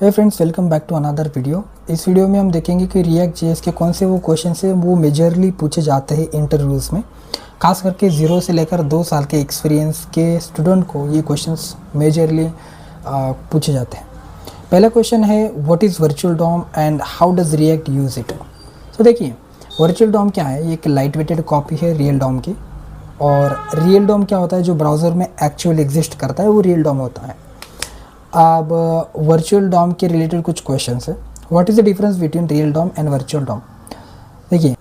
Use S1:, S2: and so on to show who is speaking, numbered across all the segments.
S1: Hey friends, welcome back to another video. इस video में हम देखेंगे कि रिएक्ट जेएस के कौन से वो क्वेश्चन है वो मेजरली पूछे जाते हैं इंटरव्यूज़ में। खास करके 0 से लेकर 2 साल के एक्सपीरियंस के स्टूडेंट को ये क्वेश्चंस मेजरली पूछे जाते हैं। पहला क्वेश्चन है what is virtual DOM and how does React use it. तो देखिए, वर्चुअल डॉम क्या है? ये एक लाइट वेटेड कॉपी है रियल डॉम की। और रियल डॉम क्या होता है? जो ब्राउज़र में एक्चुअल एग्जिस्ट करता है वो रियल डॉम होता है। अब वर्चुअल डॉम के रिलेटेड कुछ क्वेश्चंस है। What is the difference between real DOM and virtual DOM? देखिए,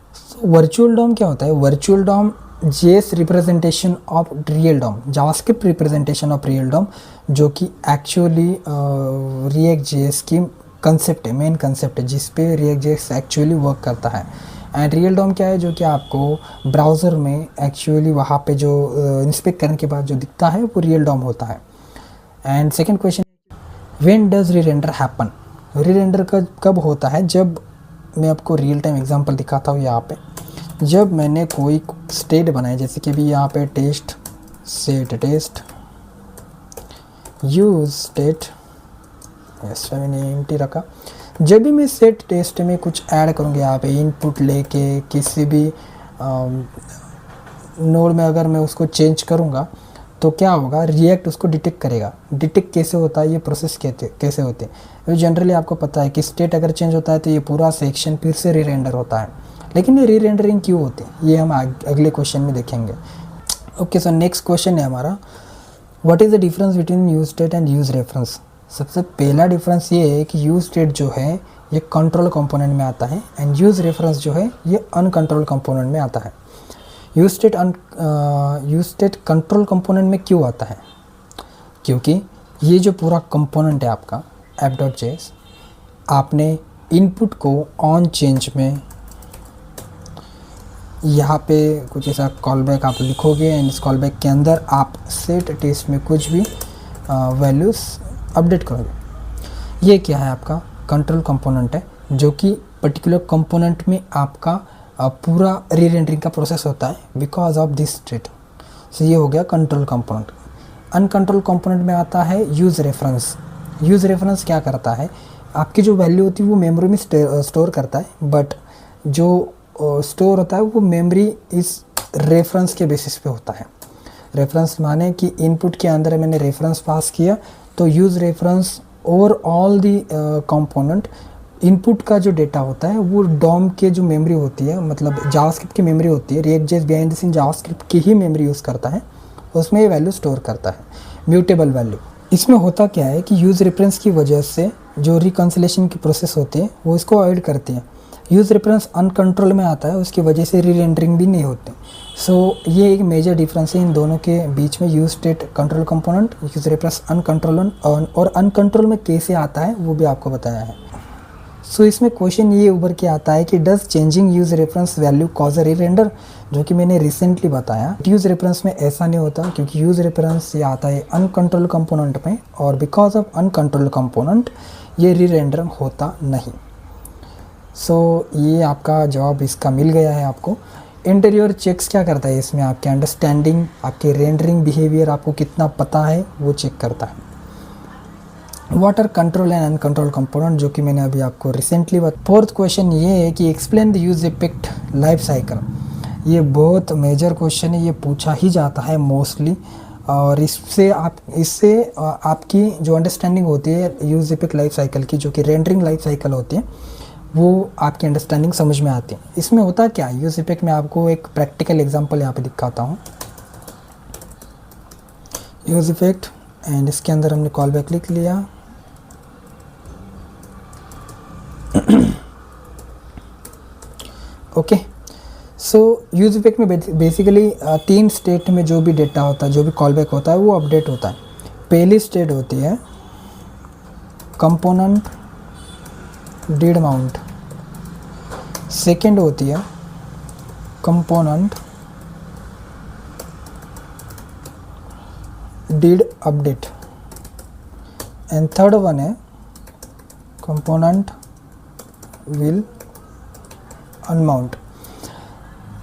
S1: वर्चुअल डॉम क्या होता है? Virtual DOM JS representation of real DOM, JavaScript representation of real DOM, जो कि एक्चुअली रिएक्ट जेएस की कंसेप्ट है, मेन कंसेप्ट है जिस पे रिएक्ट जेएस एक्चुअली वर्क करता है। एंड रियल डॉम क्या है? जो कि आपको ब्राउज़र में एक्चुअली वहाँ पे जो इंस्पेक्ट करने के बाद जो दिखता है वो रियल डॉम होता है। And second question, when does री रेंडर हैपन? री रेंडर कब होता है? जब मैं आपको रियल टाइम एग्जांपल दिखाता हूँ यहाँ पे। जब मैंने कोई स्टेट बनाया, जैसे कि भी यहाँ पे test set test use state, ऐसा मैंने एम्प्टी रखा। जब भी मैं सेट टेस्ट में कुछ ऐड करूँगा यहाँ पे इनपुट लेके किसी भी नोड में, अगर मैं उसको चेंज करूँगा तो क्या होगा? रिएक्ट उसको डिटेक्ट करेगा। डिटेक्ट कैसे होता है? ये प्रोसेस कैसे होते हैं? जनरली आपको पता है कि स्टेट अगर चेंज होता है तो ये पूरा सेक्शन फिर से री रेंडर होता है। लेकिन ये री रेंडरिंग क्यों होती है ये हम अगले क्वेश्चन में देखेंगे। ओके, सो नेक्स्ट क्वेश्चन है हमारा, what is the difference between use state and use reference? सबसे पहला डिफरेंस ये है कि यूज स्टेट जो है ये कंट्रोल कंपोनेंट में आता है एंड यूज रेफरेंस जो है ये अनकंट्रोल कंपोनेंट में आता है। यूज स्टेट कंट्रोल कंपोनेंट में क्यों आता है? क्योंकि ये जो पूरा कंपोनेंट है आपका app.js, आपने इनपुट को ऑन चेंज में यहाँ पे कुछ ऐसा कॉलबैक आप लिखोगे एंड इस कॉलबैक के अंदर आप सेट टेस्ट में कुछ भी वैल्यूज़ अपडेट करोगे। ये क्या है? आपका कंट्रोल कंपोनेंट है, जो कि पर्टिकुलर कंपोनेंट में आपका पूरा री रेंडरिंग का प्रोसेस होता है बिकॉज ऑफ दिस स्टेट। सो ये हो गया कंट्रोल कंपोनेंट। अनकंट्रोल कंपोनेंट में आता है यूज़ रेफरेंस। यूज़ रेफरेंस क्या करता है? आपकी जो वैल्यू होती है वो मेमोरी में स्टोर करता है, बट जो स्टोर होता है वो मेमोरी इस रेफरेंस के बेसिस पे होता है। रेफरेंस माने कि इनपुट के अंदर मैंने रेफरेंस पास किया तो use reference over all the component, input का जो डेटा होता है वो डॉम के जो मेमोरी होती है, मतलब जावास्क्रिप्ट की मेमोरी होती है, React JS behind the scene JavaScript की ही मेमोरी यूज़ करता है, उसमें ये वैल्यू स्टोर करता है, म्यूटेबल वैल्यू। इसमें होता क्या है कि यूज़ रेफरेंस की वजह से जो रिकन्सिलेशन की प्रोसेस होती है वो इसको अवॉइड करती है। यूज़ रेफरेंस अनकंट्रोल में आता है, उसकी वजह से री रेंडरिंग भी नहीं होती। सो ये एक मेजर डिफरेंस है इन दोनों के बीच में। Use state control component, use reference uncontrol, और अनकंट्रोल में कैसे आता है वो भी आपको बताया है। सो इसमें क्वेश्चन ये उभर के आता है कि does changing use reference value cause a री रेंडर, जो कि मैंने रिसेंटली बताया। यूज़ रेफरेंस में ऐसा नहीं होता, क्योंकि यूज़ रेफरेंस ये आता है अनकंट्रोल कंपोनेंट में, और बिकॉज ऑफ अनकंट्रोल कंपोनेंट ये री रेंडर होता नहीं। सो ये आपका जवाब इसका मिल गया है आपको। इंटीरियर चेक्स क्या करता है? इसमें आपके अंडरस्टैंडिंग, आपके रेंडरिंग बिहेवियर, आपको कितना पता है वो चेक करता है। What are control and uncontrol component, जो कि मैंने अभी आपको रिसेंटली बताया। फोर्थ क्वेश्चन ये है कि explain the use effect life cycle. ये बहुत मेजर क्वेश्चन है, ये पूछा ही जाता है मोस्टली, और इससे आपकी जो अंडरस्टैंडिंग होती है यूज इफेक्ट लाइफ साइकिल की, जो कि रेंडरिंग लाइफ साइकिल होती है, वो आपकी अंडरस्टैंडिंग समझ में आती है। इसमें होता क्या है? यूज इफेक्ट में आपको एक प्रैक्टिकल एग्जांपल यहाँ पे दिखाता हूँ। यूज इफेक्ट एंड इसके अंदर हमने कॉल बैक लिख लिया। ओके, सो यूज इफेक्ट में बेसिकली 3 स्टेट में जो भी डेटा होता है, जो भी कॉल बैक होता है वो अपडेट होता है। पहली स्टेट होती है कंपोनेंट डिड माउंट, सेकेंड होती है component did update, and third one है component will unmount.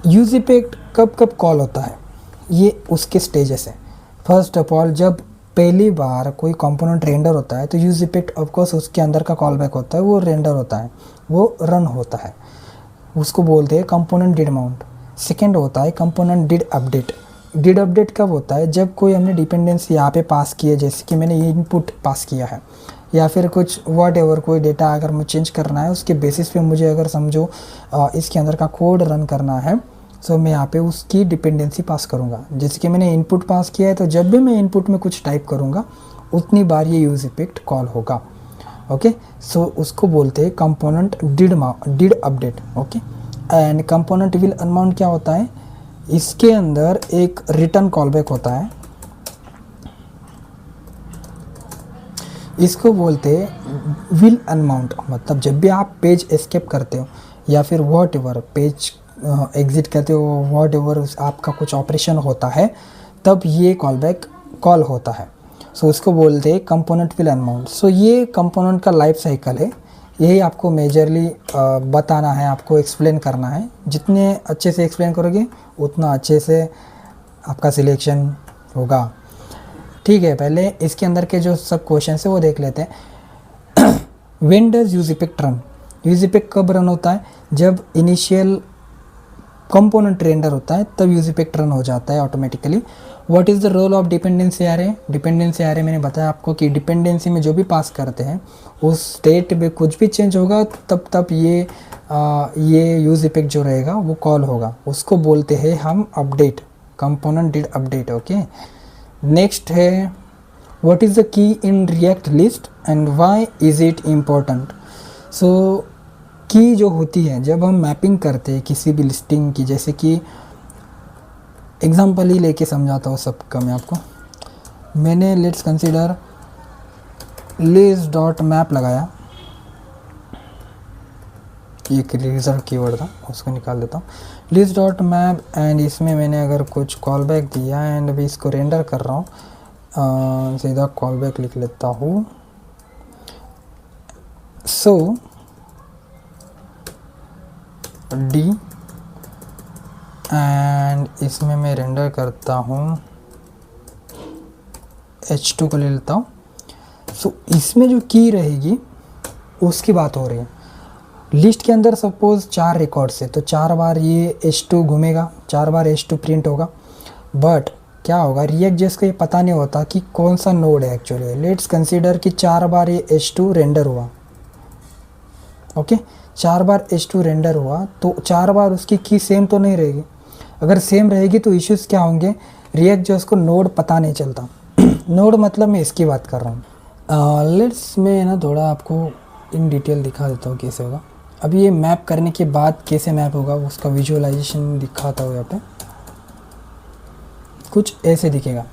S1: Use effect कब कब कॉल होता है? ये उसके स्टेजेस है। फर्स्ट ऑफ ऑल, जब पहली बार कोई कंपोनेंट रेंडर होता है तो यूज इफेक्ट ऑफकोर्स उसके अंदर का कॉल बैक होता है, वो रेंडर होता है, वो रन होता है, उसको बोलते हैं कंपोनेंट डिड माउंट। सेकेंड होता है component did update. Did update कब होता है? जब कोई हमने डिपेंडेंसी यहाँ पे पास की है, जैसे कि मैंने ये इनपुट पास किया है, या फिर कुछ वॉट एवर कोई डेटा अगर मुझे चेंज करना है, उसके बेसिस पे मुझे अगर समझो इसके अंदर का कोड रन करना है, सो मैं यहाँ पे उसकी डिपेंडेंसी पास करूँगा। जैसे कि मैंने इनपुट पास किया है, तो जब भी मैं इनपुट में कुछ टाइप करूँगा उतनी बार ये यूज इफेक्ट कॉल होगा। ओके, सो उसको बोलते हैं component did update. Okay, and component will unmount क्या होता है? इसके अंदर एक रिटर्न कॉलबैक होता है, इसको बोलते हैं विल अनमाउंट। मतलब जब भी आप पेज एस्केप करते हो या फिर वॉट एवर पेज एग्जिट करते हो, वॉट एवर आपका कुछ ऑपरेशन होता है, तब ये कॉलबैक कॉल होता है। सो उसको बोलते हैं कंपोनेंट विल अनमाउंट। सो ये कंपोनेंट का लाइफ साइकिल है, यही आपको मेजरली बताना है, आपको एक्सप्लेन करना है। जितने अच्छे से एक्सप्लेन करोगे उतना अच्छे से आपका सिलेक्शन होगा। ठीक है, पहले इसके अंदर के जो सब क्वेश्चन है वो देख लेते हैं। When does use effect run? Use effect कब रन होता है? जब इनिशियल कंपोनेंट रेंडर होता है तब यूज इफेक्ट रन हो जाता है automatically. What is the role of dependency array? Dependency array मैंने बताया आपको कि डिपेंडेंसी में जो भी पास करते हैं उस स्टेट में कुछ भी चेंज होगा तब ये यूज इफेक्ट जो रहेगा वो कॉल होगा, उसको बोलते हैं हम update, component did update. Okay, next है what is the key in React list and why is it important? So key जो होती है जब हम मैपिंग करते हैं किसी भी लिस्टिंग की, जैसे कि एग्जांपल ही लेके समझाता हूँ सबका मैं आपको। मैंने let's consider list dot map लगाया, ये रिजर्व कीवर्ड था, उसको निकाल देता हूँ। लिस्ट डॉट मैप, एंड इसमें मैंने अगर कुछ कॉल बैक दिया एंड अभी इसको रेंडर कर रहा हूँ, सीधा कॉल बैक लिख लेता हूँ। सो डी एंड इसमें मैं रेंडर करता हूँ H2 को ले लेता हूँ। सो इसमें जो की रहेगी उसकी बात हो रही है। लिस्ट के अंदर सपोज 4 रिकॉर्ड्स है तो 4 बार ये H2 घूमेगा, 4 बार H2 प्रिंट होगा। बट क्या होगा, रिएक्ट जेएस को ये पता नहीं होता कि कौन सा नोड है एक्चुअली। लेट्स कंसीडर कि 4 बार ये H2 रेंडर हुआ। ओके, 4 बार H2 रेंडर हुआ तो 4 बार उसकी की सेम तो नहीं रहेगी। अगर सेम रहेगी तो इश्यूज़ क्या होंगे, रिएक्ट जो उसको नोड पता नहीं चलता। नोड मतलब मैं इसकी बात कर रहा हूँ। लेट्स मैं ना थोड़ा आपको इन डिटेल दिखा देता हूँ कैसे होगा। अभी ये मैप करने के बाद कैसे मैप होगा उसका विजुअलाइजेशन दिखाता हूँ। यहाँ पे कुछ ऐसे दिखेगा।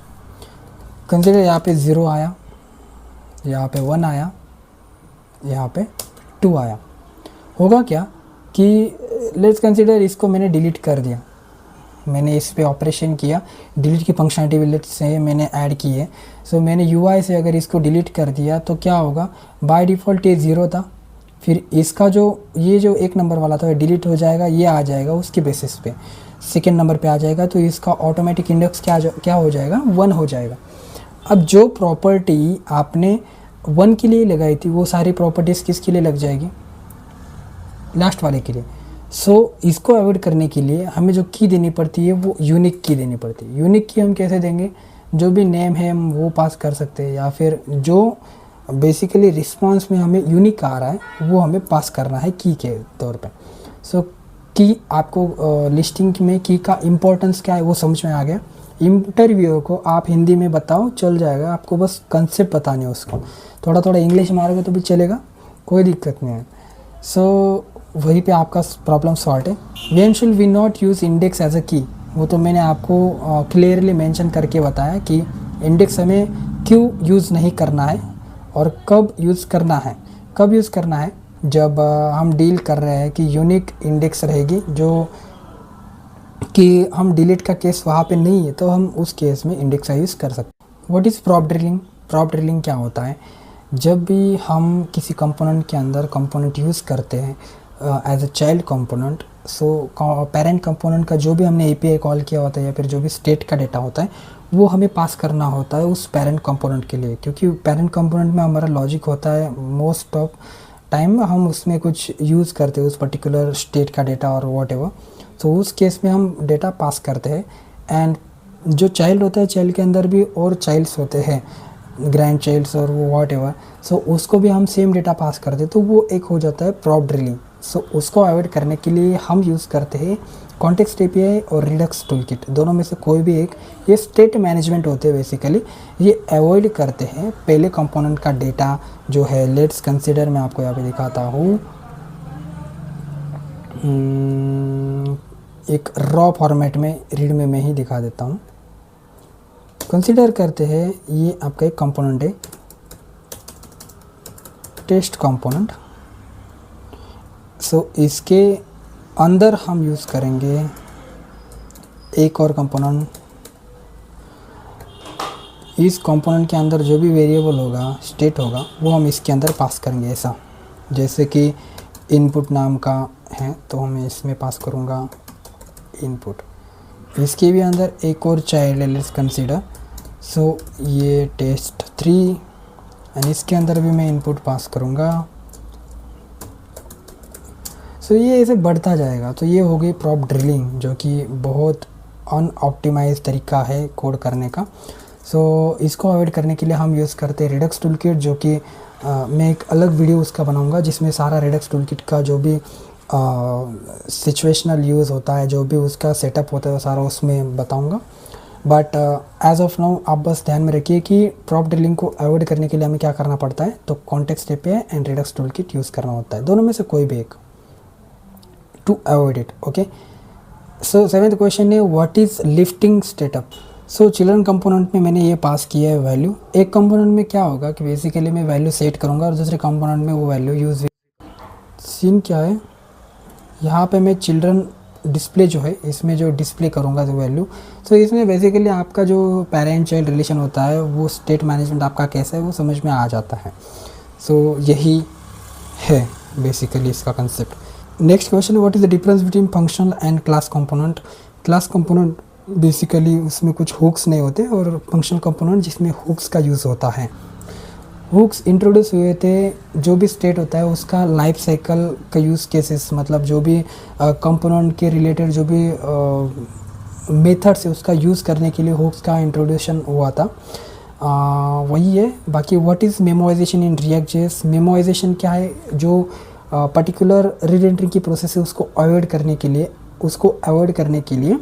S1: कंसीडर यहाँ पे 0 आया, यहाँ पे 1 आया, यहाँ पे 2 आया। होगा क्या कि लेट्स कंसीडर इसको मैंने डिलीट कर दिया, मैंने इस पे ऑपरेशन किया, डिलीट की फंक्शनलिटी लेट्स से मैंने ऐड की है। सो मैंने यूआई से अगर इसको डिलीट कर दिया तो क्या होगा, बाय डिफ़ॉल्ट ये 0 था, फिर इसका जो ये जो 1 नंबर वाला था डिलीट हो जाएगा, ये आ जाएगा उसके बेसिस पे सेकेंड नंबर पे आ जाएगा, तो इसका ऑटोमेटिक इंडेक्स क्या हो जाएगा, 1 हो जाएगा। अब जो प्रॉपर्टी आपने 1 के लिए लगाई थी वो सारी प्रॉपर्टीज़ किसके लिए लग जाएगी, लास्ट वाले के लिए। सो इसको अवॉइड करने के लिए हमें जो की देनी पड़ती है वो यूनिक की देनी पड़ती है। यूनिक की हम कैसे देंगे, जो भी नेम है हम वो पास कर सकते हैं, या फिर जो बेसिकली रिस्पांस में हमें यूनिक आ रहा है वो हमें पास करना है की के तौर पे। सो की आपको लिस्टिंग में की का इम्पोर्टेंस क्या है वो समझ में आ गया। इंटरव्यूअर को आप हिंदी में बताओ चल जाएगा, आपको बस कंसेप्ट बताने है उसको। थोड़ा थोड़ा इंग्लिश मारोगे तो भी चलेगा, कोई दिक्कत नहीं है। सो वहीं पे आपका प्रॉब्लम सॉल्व है। When should we not use index as a key, वो तो मैंने आपको क्लियरली मेंशन करके बताया कि इंडेक्स हमें क्यों यूज़ नहीं करना है और कब यूज़ करना है। कब यूज़ करना है, जब हम डील कर रहे हैं कि यूनिक इंडेक्स रहेगी, जो कि हम डिलीट का केस वहाँ पे नहीं है, तो हम उस केस में इंडेक्स का यूज़ कर सकते हैं। What is prop drilling? Prop drilling क्या होता है, जब भी हम किसी कंपोनेंट के अंदर कंपोनेंट यूज़ करते हैं as a child component, so parent component का जो भी हमने एपीआई कॉल किया होता है या फिर जो भी स्टेट का डेटा होता है वो हमें पास करना होता है उस पेरेंट कंपोनेंट के लिए, क्योंकि पेरेंट कंपोनेंट में हमारा लॉजिक होता है मोस्ट ऑफ टाइम हम उसमें कुछ यूज़ करते हैं उस पर्टिकुलर स्टेट का डेटा और वॉट एवर। तो उस केस में हम डेटा पास करते हैं। एंड जो चाइल्ड होता है, चाइल्ड के अंदर भी और चाइल्ड्स होते हैं, ग्रैंड चाइल्ड्स और वो वॉट एवर, सो उसको भी हम सेम डेटा पास करते हैं, तो वो एक हो जाता है प्रॉप ड्रिलिंग। सो उसको अवॉइड करने के लिए हम यूज़ करते हैं कॉन्टेक्स्ट एपीआई और रिडक्स टूलकिट, दोनों में से कोई भी एक। ये स्टेट मैनेजमेंट होते हैं बेसिकली, ये अवॉइड करते हैं पहले कंपोनेंट का डेटा जो है। लेट्स कंसीडर, मैं आपको यहाँ पे दिखाता हूँ, एक रॉ फॉर्मेट में रीड में मैं ही दिखा देता हूँ। कंसीडर करते हैं ये आपका एक कंपोनेंट है, टेस्ट कंपोनेंट। सो इसके अंदर हम यूज़ करेंगे एक और कंपोनेंट। इस कंपोनेंट के अंदर जो भी वेरिएबल होगा, स्टेट होगा, वो हम इसके अंदर पास करेंगे। ऐसा जैसे कि इनपुट नाम का है तो मैं इसमें पास करूँगा इनपुट। इसके भी अंदर एक और चाइल्ड है, लेट्स कंसीडर। सो ये test3 एंड इसके अंदर भी मैं इनपुट पास करूँगा। सो ये ऐसे बढ़ता जाएगा। तो ये हो गई प्रॉप ड्रिलिंग, जो कि बहुत अनऑप्टिमाइज तरीका है कोड करने का। सो इसको अवॉइड करने के लिए हम यूज़ करते हैं रिडक्स टूलकिट, जो कि मैं एक अलग वीडियो उसका बनाऊंगा जिसमें सारा रिडक्स टूलकिट का जो भी सिचुएशनल यूज़ होता है, जो भी उसका सेटअप होता है, वो सारा उसमें बताऊंगा। बट एज ऑफ नाउ आप बस ध्यान में रखिए कि प्रॉप ड्रिलिंग को अवॉइड करने के लिए हमें क्या करना पड़ता है, तो context API and Redux Toolkit use करना होता है, दोनों में से कोई भी एक, to avoid it. Okay, so seventh question है what is lifting state up. So children component में मैंने ये पास किया है वैल्यू। एक कंपोनेंट में क्या होगा कि बेसिकली मैं वैल्यू सेट करूँगा और दूसरे कंपोनेंट में वो वैल्यू यूज़। सीन क्या है, यहाँ पे मैं चिल्ड्रन डिस्प्ले जो है इसमें जो डिस्प्ले करूँगा जो वैल्यू, तो इसमें बेसिकली आपका जो पेरेंट चाइल्ड रिलेशन होता है, वो स्टेट मैनेजमेंट आपका कैसा है वो समझ में आ जाता है। सो यही है बेसिकली इसका concept. Next question, what is the difference between functional and class component. Class component basically उसमें कुछ हुक्स नहीं होते, और फंक्शनल कंपोनेंट जिसमें हुक्स का यूज़ होता है। हुक्स इंट्रोड्यूस हुए थे, जो भी स्टेट होता है उसका लाइफ साइकिल का यूज़ केसेस, मतलब जो भी कंपोनेंट के रिलेटेड जो भी मेथड्स है उसका यूज़ करने के लिए हुक्स का इंट्रोड्यूशन हुआ था। वही है। बाकी what is memorisation in React JS. Memorisation क्या है, जो पर्टिकुलर रीएंट्री की प्रोसेस है उसको अवॉइड करने के लिए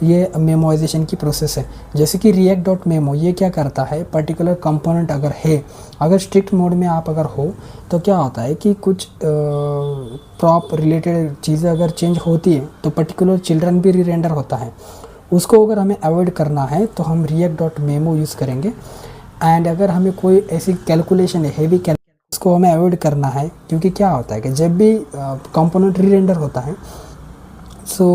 S1: ये मेमोराइजेशन की प्रोसेस है। जैसे कि रिएक्ट डॉट मेमो, ये क्या करता है, पर्टिकुलर कंपोनेंट अगर है, अगर स्ट्रिक्ट मोड में आप अगर हो तो क्या होता है कि कुछ प्रॉप रिलेटेड चीज़ें अगर चेंज होती है तो पर्टिकुलर चिल्ड्रन भी रीरेंडर होता है। उसको अगर हमें अवॉइड करना है तो हम रिएक्ट डॉट मेमो यूज़ करेंगे। एंड अगर हमें कोई ऐसी कैलकुलेशन है, हेवी उसको हमें अवॉइड करना है, क्योंकि क्या होता है कि जब भी कंपोनेंट रीरेंडर होता है, सो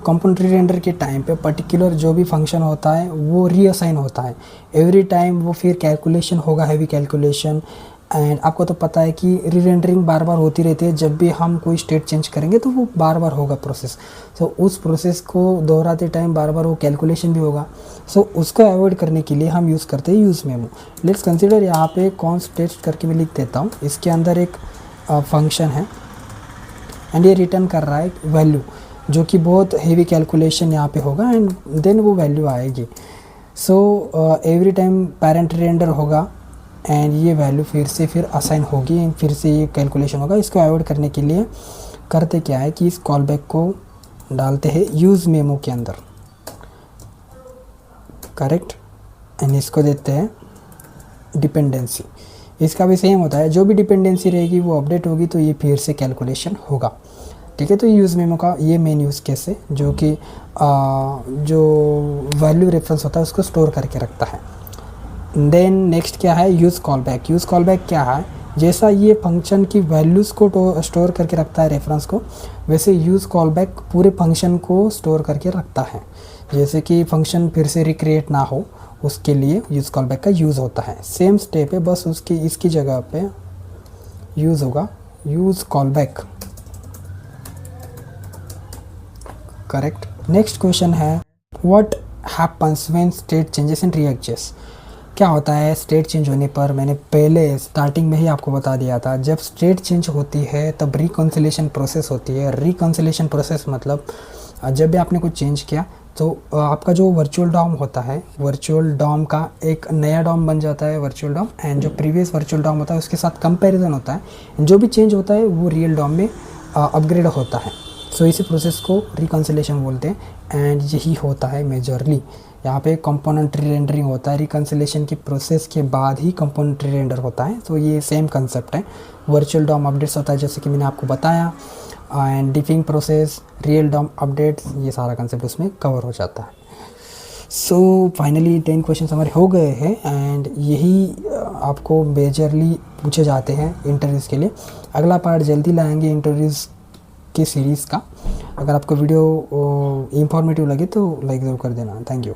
S1: कंपोनेंट रीरेंडर के टाइम पे पर्टिकुलर जो भी फंक्शन होता है वो रीअसाइन होता है एवरी टाइम। वो फिर कैलकुलेशन होगा, हैवी कैलकुलेशन। एंड आपको तो पता है कि रीरेंडरिंग बार बार होती रहती है, जब भी हम कोई स्टेट चेंज करेंगे तो वो बार बार होगा प्रोसेस। सो उस प्रोसेस को दोहराते टाइम बार बार वो कैलकुलेशन भी होगा। सो उसको अवॉइड करने के लिए हम यूज़ करते हैं यूज़ मेमो। लेट्स कंसीडर, यहाँ पे कॉन्स्ट टेस्ट करके मैं लिख देता हूँ। इसके अंदर एक फंक्शन है एंड ये रिटर्न कर रहा है वैल्यू, जो कि बहुत हेवी कैलकुलेशन यहाँ पे होगा एंड देन वो वैल्यू आएगी। So every time parent re-render होगा एंड ये वैल्यू फिर असाइन होगी एंड फिर से ये कैलकुलेशन होगा। इसको अवॉइड करने के लिए करते क्या है कि इस कॉल बैक को डालते हैं यूज़ मेमो के अंदर, करेक्ट। एंड इसको देते हैं डिपेंडेंसी। इसका भी सेम होता है, जो भी डिपेंडेंसी रहेगी वो अपडेट होगी तो ये फिर से कैलकुलेशन होगा, ठीक है। तो यूज़ मेमो का ये मेन यूज़ केस है, जो कि जो वैल्यू रेफरेंस होता है उसको स्टोर करके रखता है। देन नेक्स्ट क्या है, use call back. Use call back क्या है, जैसा ये फंक्शन की वैल्यूज़ को स्टोर करके रखता है रेफरेंस को, वैसे यूज़ कॉल बैक पूरे फंक्शन को स्टोर करके रखता है। जैसे कि फंक्शन फिर से रिक्रिएट ना हो उसके लिए यूज़ कॉल बैक का यूज़ होता है। सेम स्टेप है, बस इसकी जगह पे यूज़ होगा use callback, correct. Next question है what happens when state changes and readjust. क्या होता है स्टेट चेंज होने पर, मैंने पहले स्टार्टिंग में ही आपको बता दिया था, जब स्टेट चेंज होती है तब रिकन्सिलेशन प्रोसेस होती है। रिकन्सिलेशन प्रोसेस मतलब जब भी आपने कुछ चेंज किया तो आपका जो वर्चुअल डॉम होता है, वर्चुअल डॉम का एक नया डॉम बन जाता है वर्चुअल डॉम, एंड जो प्रीवियस वर्चुअल डॉम होता है उसके साथ कंपैरिजन होता है। जो भी चेंज होता है वो रियल डॉम में अपग्रेड होता है। सो इसी प्रोसेस को रिकन्सिलेशन बोलते हैं एंड यही होता है मेजरली। यहाँ पे कंपोनेंट री-रेंडरिंग होता है, रिकन्सिलेशन की प्रोसेस के बाद ही कंपोनेंट री-रेंडर होता है। तो ये सेम कंसेप्ट है। वर्चुअल डॉम अपडेट्स होता है जैसे कि मैंने आपको बताया, and diffing process, real DOM updates, ये सारा कंसेप्ट उसमें कवर हो जाता है। सो फाइनली 10 क्वेश्चन हमारे हो गए हैं एंड यही आपको मेजरली पूछे जाते हैं इंटरव्यूज़ के लिए। अगला पार्ट जल्दी लाएंगे इंटरव्यूज़ की सीरीज़ का। अगर आपको वीडियो इंफॉर्मेटिव लगे तो लाइक ज़रूर कर देना। Thank you.